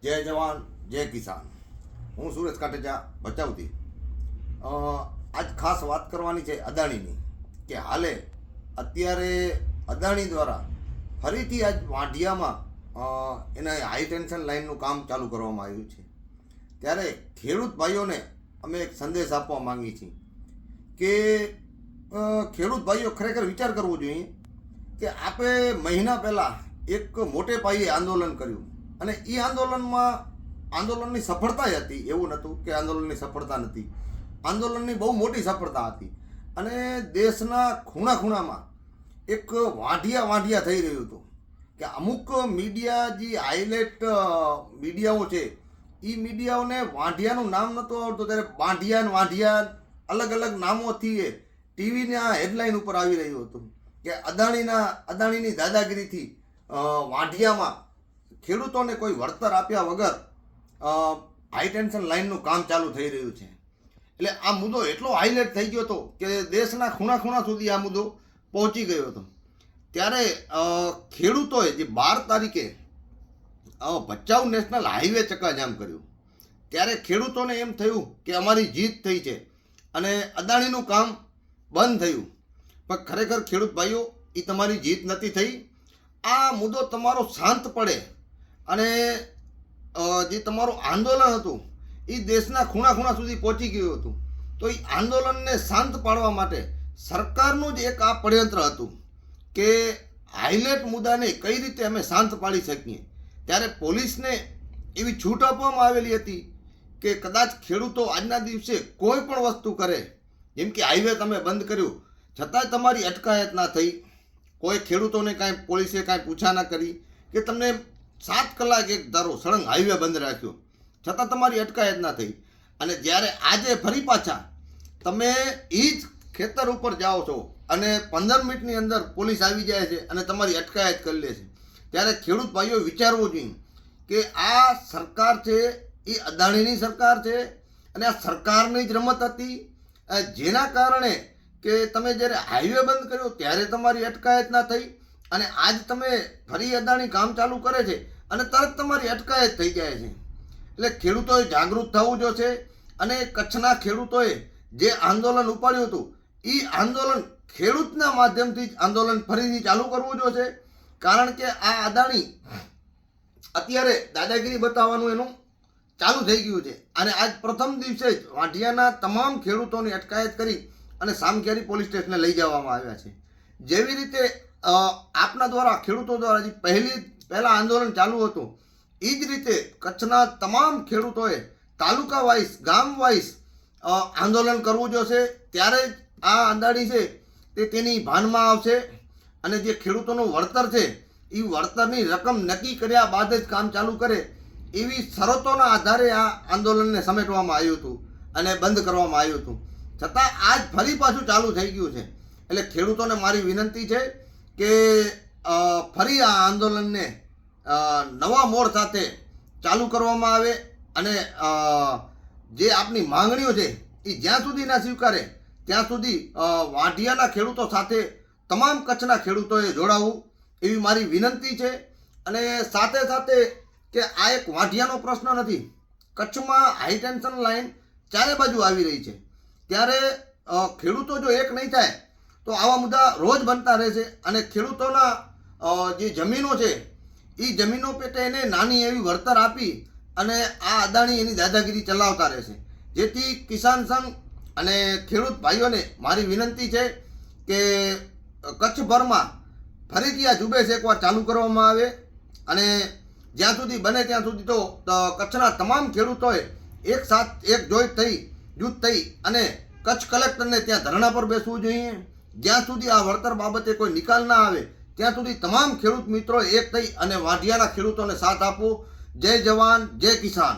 જય જવાન જય કિસાન. હું સુરેશ કાટેચા ભચાઉથી. આજ ખાસ વાત કરવાની છે અદાણીની, કે હાલે અત્યારે અદાણી દ્વારા ફરીથી આજ વાંઢિયામાં એને હાઈ ટેન્શન લાઇનનું કામ ચાલુ કરવામાં આવ્યું છે. ત્યારે ખેડૂત ભાઈઓને અમે એક સંદેશ આપવા માંગીએ છીએ કે ખેડૂત ભાઈઓ ખરેખર વિચાર કરવો જોઈએ કે આપે મહિના પહેલાં એક મોટે પાયે આંદોલન કર્યું અને એ આંદોલનની સફળતા હતી. એવું નહોતું કે આંદોલનની સફળતા નથી, આંદોલનની બહુ મોટી સફળતા હતી. અને દેશના ખૂણા ખૂણામાં એક વાંઢિયા થઈ રહ્યું હતું કે અમુક મીડિયા જે હાઇલાઇટ મીડિયાઓ છે એ મીડિયાઓને વાંઢિયાનું નામ નહોતું આવડતું, ત્યારે વાંઢિયા અલગ અલગ નામોથી ટીવીના હેડલાઇન ઉપર આવી રહ્યું હતું કે અદાણીની દાદાગીરીથી વાંઢિયામાં ખેડૂતોને કોઈ વળતર આપ્યા વગર હાઈ ટેન્શન લાઇનનું કામ ચાલુ થઈ રહ્યું છે. એટલે આ મુદ્દો એટલો હાઇલાઇટ થઈ ગયો હતો કે દેશના ખૂણા સુધી આ મુદ્દો પહોંચી ગયો હતો. ત્યારે ખેડૂતોએ જે 12 તારીખે ભચાઉ નેશનલ હાઈવે ચક્કાજામ કર્યું, ત્યારે ખેડૂતોને એમ થયું કે અમારી જીત થઈ છે અને અદાણીનું કામ બંધ થયું. પણ ખરેખર ખેડૂત ભાઈઓ, એ તમારી જીત નથી થઈ. આ મુદ્દો તમારો શાંત પડે અને જે તમારું આંદોલન હતું એ દેશના ખૂણા સુધી પહોંચી ગયું હતું. તો એ આંદોલનને શાંત પાડવા માટે સરકારનું જ એક આ પડયંત્ર હતું કે હાઇલાઇટ મુદ્દાને કઈ રીતે અમે શાંત પાડી શકીએ. ત્યારે પોલીસને એવી છૂટ આપવામાં આવેલી હતી કે કદાચ ખેડૂતો આજના દિવસે કોઈ પણ વસ્તુ કરે, જેમ કે હાઈવે તમે બંધ કર્યું છતાંય તમારી અટકાયત ના થઈ, કોઈ ખેડૂતોને કાંઈ પોલીસે કાંઈ પૂછા ના કરી, કે તમને 7 કલાક એક ધારો સળંગ હાઈવે બંધ રાખ્યો છતાં તમારી અટકાયત ના થઈ. અને જ્યારે આજે ફરી પાછા તમે એ જ ખેતર ઉપર જાઓ છો અને 15 મિનિટની અંદર પોલીસ આવી જાય છે અને તમારી અટકાયત કરી લે છે, ત્યારે ખેડૂત ભાઈઓ વિચારવું જોઈએ કે આ સરકાર છે એ અદાણીની સરકાર છે અને આ સરકારની જ રમત હતી, જેના કારણે કે તમે જ્યારે હાઈવે બંધ કર્યો ત્યારે તમારી અટકાયત ના થઈ અને આજ તમે ફરી અદાણી કામ ચાલુ કરે છે અને તરત તમારી અટકાયત થઈ જાય છે. એટલે ખેડૂતોએ જાગૃત થવું જોશે અને કચ્છના ખેડૂતોએ જે આંદોલન ઉપાડ્યું હતું એ આંદોલન ખેડૂતના માધ્યમથી જ આંદોલન ફરીથી ચાલુ કરવું જોશે. કારણ કે આ અદાણી અત્યારે દાદાગીરી બતાવવાનું એનું ચાલુ થઈ ગયું છે અને આજ પ્રથમ દિવસે જ વાંઢિયાના તમામ ખેડૂતોની અટકાયત કરી અને સામખિયારી પોલીસ સ્ટેશને લઈ જવામાં આવ્યા છે. જેવી રીતે આપના દ્વારા ખેડૂતો દ્વારા જે પહેલા આંદોલન ચાલુ હતું એ જ રીતે કચ્છના તમામ ખેડૂતોએ તાલુકા વાઇઝ ગામ વાઇઝ આંદોલન કરવું જોશે. ત્યારે જ આ અદાણી છે તે તેની ભાનમાં આવશે અને જે ખેડૂતોનું વળતર છે એ વળતરની રકમ નક્કી કર્યા બાદ જ કામ ચાલુ કરે એવી શરતોના આધારે આ આંદોલનને સમેટવામાં આવ્યું હતું અને બંધ કરવામાં આવ્યું હતું. છતાં આજ ફરી પાછું ચાલુ થઈ ગયું છે. એટલે ખેડૂતોને મારી વિનંતી છે કે ફરી આ આંદોલનને નવા મોડ સાથે ચાલુ કરવામાં આવે અને જે આપની માંગણીઓ છે એ જ્યાં સુધી ના સ્વીકારે ત્યાં સુધી વાંઢિયાના ખેડૂતો સાથે તમામ કચ્છના ખેડૂતોએ જોડાવવું એવી મારી વિનંતી છે. અને સાથે સાથે કે આ એક વાંઢિયાનો પ્રશ્ન નથી, કચ્છમાં હાઈ ટેન્શન લાઇન ચારે બાજુ આવી રહી છે. ત્યારે ખેડૂતો જો એક નહીં થાય તો આવા મુદ્દા રોજ બનતા રહેશે અને ખેડૂતોના જે જમીનો છે એ જમીનો પેટે એને નાની એવી વળતર આપી અને આ અદાણી એની દાદાગીરી ચલાવતા રહેશે. જેથી કિસાન સંઘ અને ખેડૂત ભાઈઓને મારી વિનંતી છે કે કચ્છભરમાં ફરીથી આ ઝુંબેશ એકવાર ચાલુ કરવામાં આવે અને જ્યાં સુધી બને ત્યાં સુધી તો કચ્છના તમામ ખેડૂતોએ જૂથ થઈ અને કચ્છ કલેક્ટરને ત્યાં ધરણા પર બેસવું જોઈએ. જ્યાં સુધી આ વળતર બાબતે કોઈ નિકાલ ના આવે ત્યાં સુધી તમામ ખેડૂત મિત્રો એક થઈ અને વાંઢિયાના ખેડૂતોને સાથ આપવો. જય જવાન જય કિસાન.